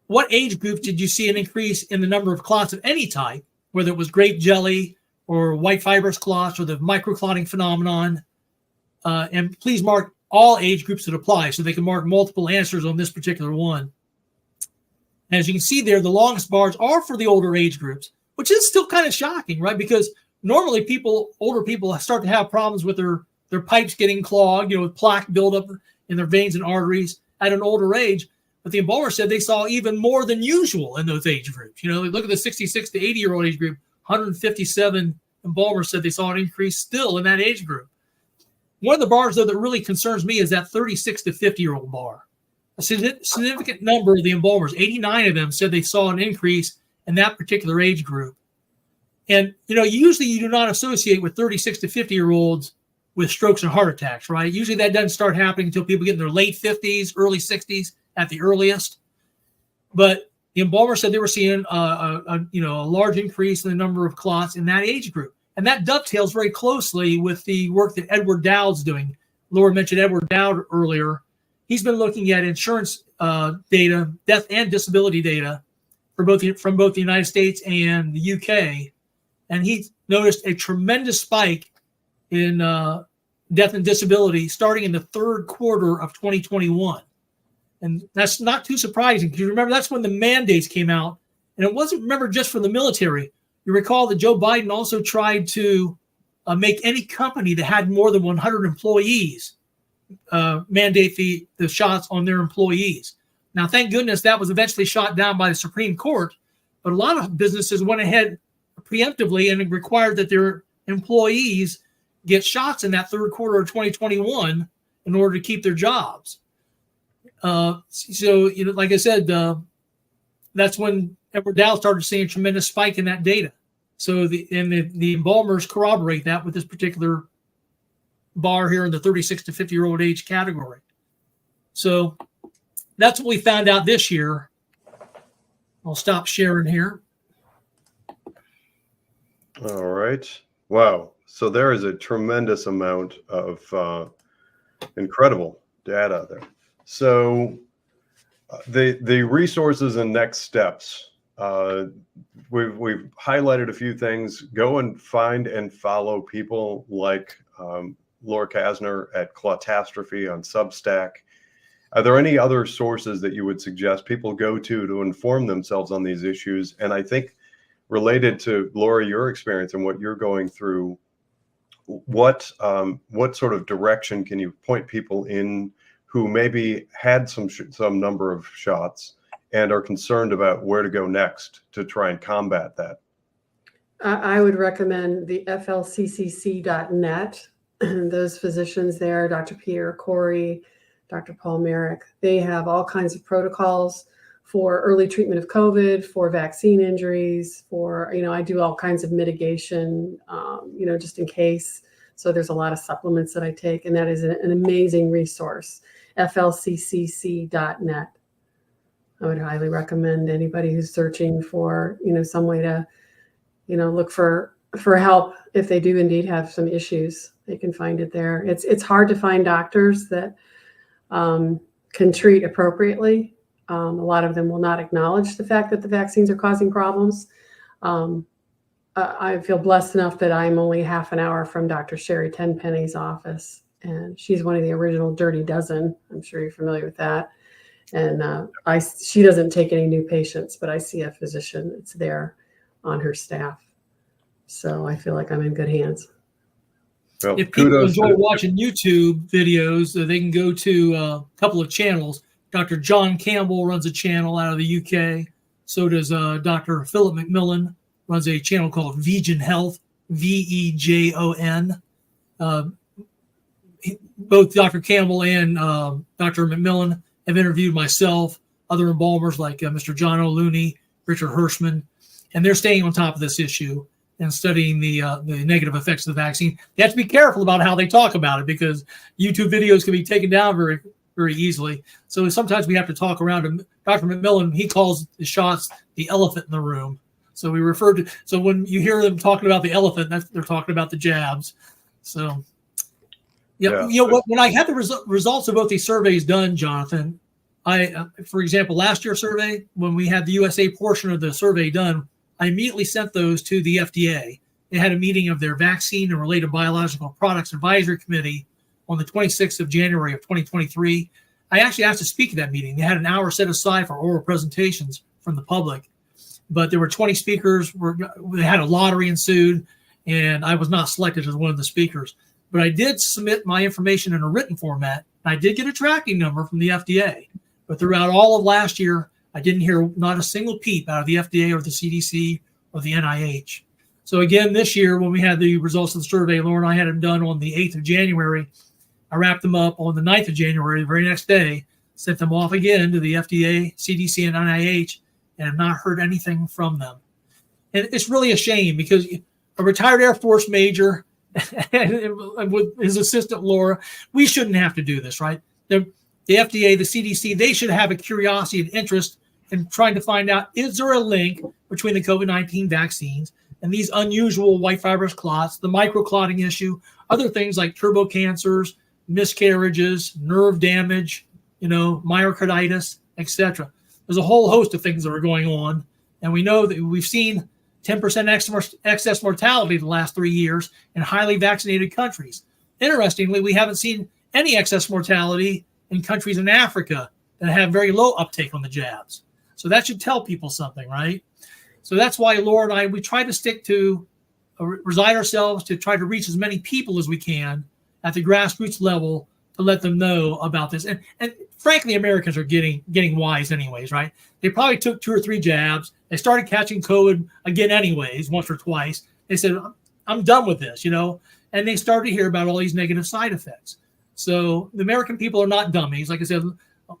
Speaker 2: what age group did you see an increase in the number of clots of any type, whether it was grape jelly or white fibrous clots or the microclotting phenomenon? And please mark all age groups that apply, so they can mark multiple answers on this particular one. As you can see there, the longest bars are for the older age groups, which is still kind of shocking, right? Because normally older people start to have problems with their pipes getting clogged, with plaque buildup in their veins and arteries at an older age. But the embalmer said they saw even more than usual in those age groups. Look at the 66 to 80-year-old age group. 157 embalmers said they saw an increase still in that age group. One of the bars, though, that really concerns me is that 36 to 50-year-old bar. A significant number of the embalmers, 89 of them, said they saw an increase in that particular age group. And, usually you do not associate with 36 to 50-year-olds with strokes and heart attacks, right? Usually that doesn't start happening until people get in their late 50s, early 60s at the earliest. But the embalmer said they were seeing a large increase in the number of clots in that age group. And that dovetails very closely with the work that Edward Dowd's doing. Laura mentioned Edward Dowd earlier. He's been looking at insurance data, death and disability data from both the United States and the UK. And he noticed a tremendous spike in death and disability starting in the third quarter of 2021. And that's not too surprising because you remember that's when the mandates came out. And it wasn't, remember, just for the military. You recall that Joe Biden also tried to make any company that had more than 100 employees mandate the shots on their employees. Now, thank goodness that was eventually shot down by the Supreme Court. But a lot of businesses went ahead preemptively and required that their employees get shots in that third quarter of 2021 in order to keep their jobs. So, like I said, that's when Edward Dowd started seeing a tremendous spike in that data. So the embalmers corroborate that with this particular bar here in the 36 to 50-year-old age category. So that's what we found out this year. I'll stop sharing here.
Speaker 1: All right. Wow. So there is a tremendous amount of incredible data there. So the resources and next steps, we've highlighted a few things. Go and find and follow people like Laura Kasner at Clotastrophe on Substack. Are there any other sources that you would suggest people go to inform themselves on these issues? And I think related to, Laura, your experience and what you're going through, what sort of direction can you point people in who maybe had some number of shots and are concerned about where to go next to try and combat that?
Speaker 3: I would recommend the flccc.net. Those physicians there, Dr. Pierre Corey, Dr. Paul Merrick, they have all kinds of protocols for early treatment of COVID, for vaccine injuries, for, I do all kinds of mitigation, just in case. So there's a lot of supplements that I take, and that is an amazing resource, flccc.net. I would highly recommend anybody who's searching for, some way to, look for help if they do indeed have some issues. They can find it there. It's hard to find doctors that can treat appropriately. A lot of them will not acknowledge the fact that the vaccines are causing problems. I feel blessed enough that I'm only half an hour from Dr. Sherry Tenpenny's office, and she's one of the original Dirty Dozen. I'm sure you're familiar with that. And she doesn't take any new patients, but I see a physician that's there on her staff. So I feel like I'm in good hands.
Speaker 1: Well,
Speaker 2: if people enjoy watching YouTube videos, they can go to a couple of channels. Dr. John Campbell runs a channel out of the UK. So does Dr. Philip McMillan, runs a channel called Vegan Health, VEJON. Both Dr. Campbell and Dr. McMillan have interviewed myself, other embalmers like Mr. John O'Looney, Richard Hirschman, and they're staying on top of this issue and studying the negative effects of the vaccine. They have to be careful about how they talk about it because YouTube videos can be taken down very, very easily. So sometimes we have to talk around him. Dr. McMillan, he calls the shots the elephant in the room. So we refer to, so when you hear them talking about the elephant, they're talking about the jabs. So, when I had the results of both these surveys done, Jonathan, for example, last year's survey, when we had the USA portion of the survey done, I immediately sent those to the FDA. They had a meeting of their vaccine and related biological products advisory committee on the 26th of January of 2023. I actually asked to speak at that meeting. They had an hour set aside for oral presentations from the public, but there were 20 speakers. They had a lottery ensued, and I was not selected as one of the speakers. But I did submit my information in a written format. I did get a tracking number from the FDA, but throughout all of last year, I didn't hear not a single peep out of the FDA or the CDC or the NIH. So again, this year, when we had the results of the survey, Laura and I had them done on the 8th of January. I wrapped them up on the 9th of January, the very next day, sent them off again to the FDA, CDC, and NIH, and have not heard anything from them. And it's really a shame because a retired Air Force major and with his assistant, Laura, we shouldn't have to do this, right? The FDA, the CDC, they should have a curiosity and interest in trying to find out, is there a link between the COVID-19 vaccines and these unusual white fibrous clots, the microclotting issue, other things like turbo cancers, miscarriages, nerve damage, myocarditis, etc. There's a whole host of things that are going on. And we know that we've seen 10% excess mortality the last 3 years in highly vaccinated countries. Interestingly, we haven't seen any excess mortality in countries in Africa that have very low uptake on the jabs. So that should tell people something, right? So that's why Laura and I, we try to resign ourselves to try to reach as many people as we can at the grassroots level to let them know about this. And frankly, Americans are getting wise anyways, right? They probably took 2 or 3 jabs. They started catching COVID again anyways, once or twice. They said, I'm done with this, and they started to hear about all these negative side effects. So the American people are not dummies. Like I said,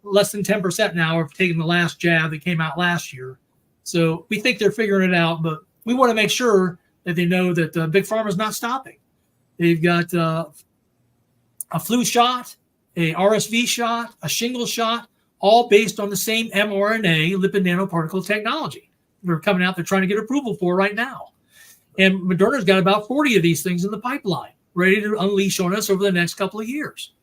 Speaker 2: less than 10% now have taken the last jab that came out last year. So we think they're figuring it out, but we want to make sure that they know that Big Pharma is not stopping. They've got a flu shot, a RSV shot, a shingles shot, all based on the same mRNA lipid nanoparticle technology. They're coming out, they're trying to get approval for right now. And Moderna's got about 40 of these things in the pipeline, ready to unleash on us over the next couple of years.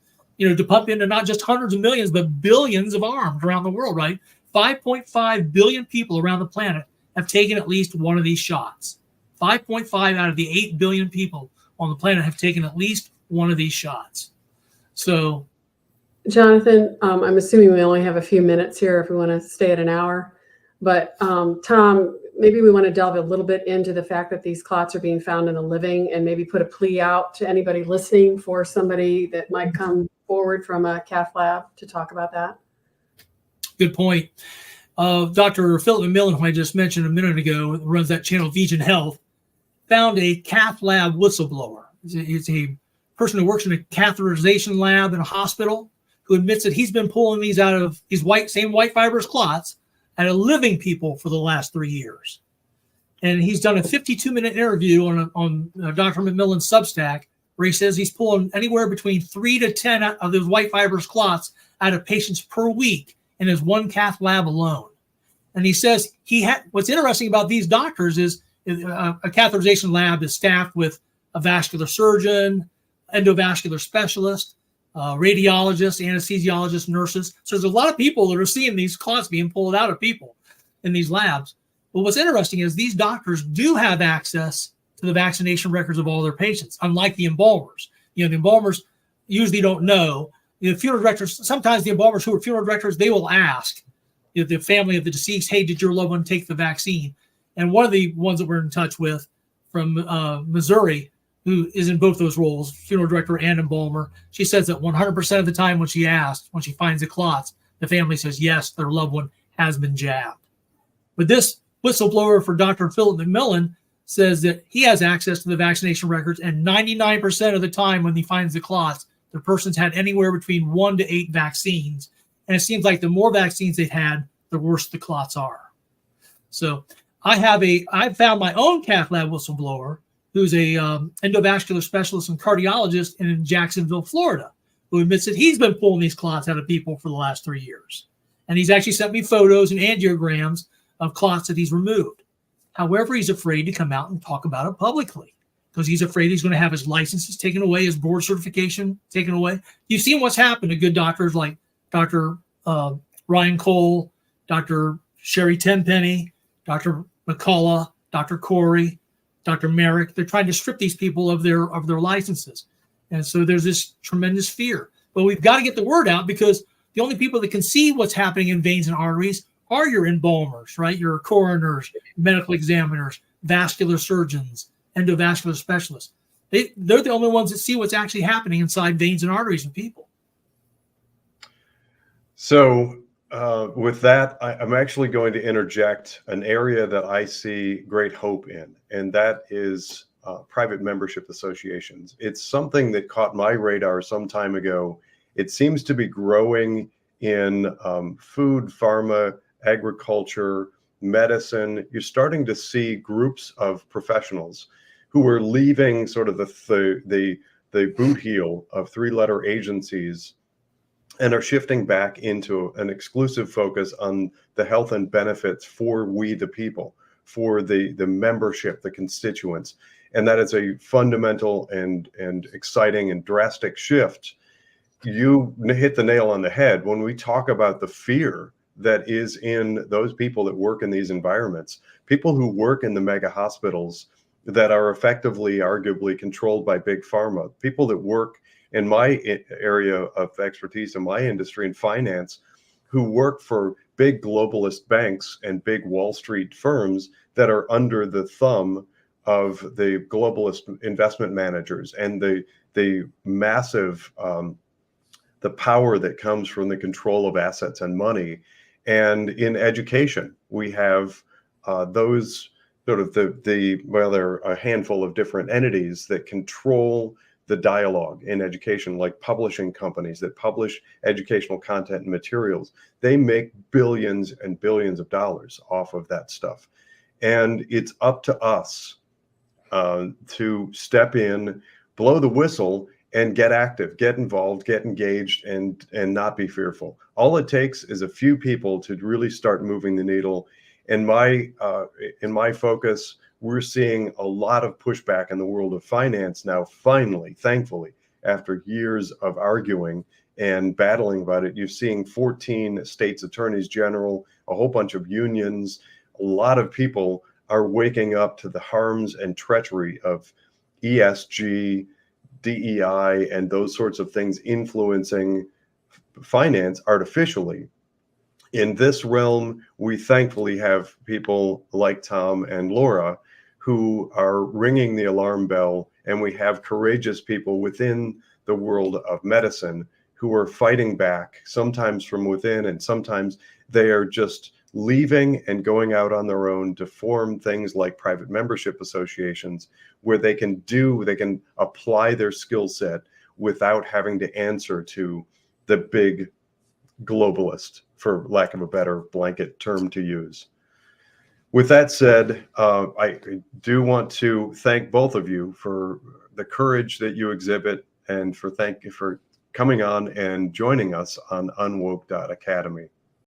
Speaker 2: To pump into not just hundreds of millions, but billions of arms around the world, right? 5.5 billion people around the planet have taken at least one of these shots. 5.5 out of the 8 billion people on the planet have taken at least one of these shots. So,
Speaker 3: Jonathan, I'm assuming we only have a few minutes here if we want to stay at an hour. But Tom, maybe we want to delve a little bit into the fact that these clots are being found in the living, and maybe put a plea out to anybody listening for somebody that might come forward from a cath lab to talk about that. Good point.
Speaker 2: Dr. Philip McMillan, who I just mentioned a minute ago, runs that channel Vegan Health, found a cath lab whistleblower. It's a person who works in a catheterization lab in a hospital who admits that he's been pulling these out of these same white fibrous clots out of living people for the last 3 years. And he's done a 52-minute interview on Dr. McMillan's Substack, where he says he's pulling anywhere between 3 to 10 of those white fibrous clots out of patients per week in his one cath lab alone. And he says what's interesting about these doctors is a catheterization lab is staffed with a vascular surgeon, endovascular specialist, radiologists, anesthesiologists, nurses. So there's a lot of people that are seeing these clots being pulled out of people in these labs. But what's interesting is these doctors do have access to the vaccination records of all their patients, unlike the embalmers. The embalmers usually don't know. Funeral directors, sometimes the embalmers who are funeral directors, they will ask the family of the deceased, hey, did your loved one take the vaccine? And one of the ones that we're in touch with from Missouri, who is in both those roles, funeral director and embalmer, she says that 100% of the time when she finds the clots, the family says, yes, their loved one has been jabbed. But this whistleblower for Dr. Philip McMillan says that he has access to the vaccination records, and 99% of the time when he finds the clots, the person's had anywhere between 1 to 8 vaccines. And it seems like the more vaccines they've had, the worse the clots are. So I've found my own cath lab whistleblower, who's a endovascular specialist and cardiologist in Jacksonville, Florida, who admits that he's been pulling these clots out of people for the last 3 years. And he's actually sent me photos and angiograms of clots that he's removed. However, he's afraid to come out and talk about it publicly because he's afraid he's going to have his licenses taken away, his board certification taken away. You've seen what's happened to good doctors like Dr. Ryan Cole, Dr. Sherry Tenpenny, Dr. McCullough, Dr. Corey, Dr. Merrick. They're trying to strip these people of their licenses. And so there's this tremendous fear. But we've got to get the word out, because the only people that can see what's happening in veins and arteries are your embalmers, right? Your coroners, medical examiners, vascular surgeons, endovascular specialists. They're the only ones that see what's actually happening inside veins and arteries in people.
Speaker 1: So with that, I'm actually going to interject an area that I see great hope in, and that is private membership associations. It's something that caught my radar some time ago. It seems to be growing in food, pharma, agriculture, medicine. You're starting to see groups of professionals who are leaving sort of the boot heel of 3-letter agencies and are shifting back into an exclusive focus on the health and benefits for we the people, for the membership, the constituents. And that is a fundamental and exciting and drastic shift. You hit the nail on the head when we talk about the fear that is in those people that work in these environments, people who work in the mega hospitals that are effectively, arguably controlled by big pharma, people that work in my area of expertise in my industry in finance, who work for big globalist banks and big Wall Street firms that are under the thumb of the globalist investment managers and the massive the power that comes from the control of assets and money. And in education, we have those sort of well, there are a handful of different entities that control the dialogue in education, like publishing companies that publish educational content and materials. They make billions and billions of dollars off of that stuff. And it's up to us to step in, blow the whistle, and get active, get involved, get engaged, and not be fearful. All it takes is a few people to really start moving the needle. In my focus, we're seeing a lot of pushback in the world of finance now, finally, thankfully, after years of arguing and battling about it. You're seeing 14 states attorneys general, a whole bunch of unions. A lot of people are waking up to the harms and treachery of ESG, DEI, and those sorts of things influencing finance artificially. In this realm, we thankfully have people like Tom and Laura who are ringing the alarm bell, and we have courageous people within the world of medicine who are fighting back, sometimes from within, and sometimes they are just leaving and going out on their own to form things like private membership associations where they can apply their skill set without having to answer to the big globalist, for lack of a better blanket term to use. With that said, I do want to thank both of you for the courage that you exhibit and thank you for coming on and joining us on UnWoke.Academy.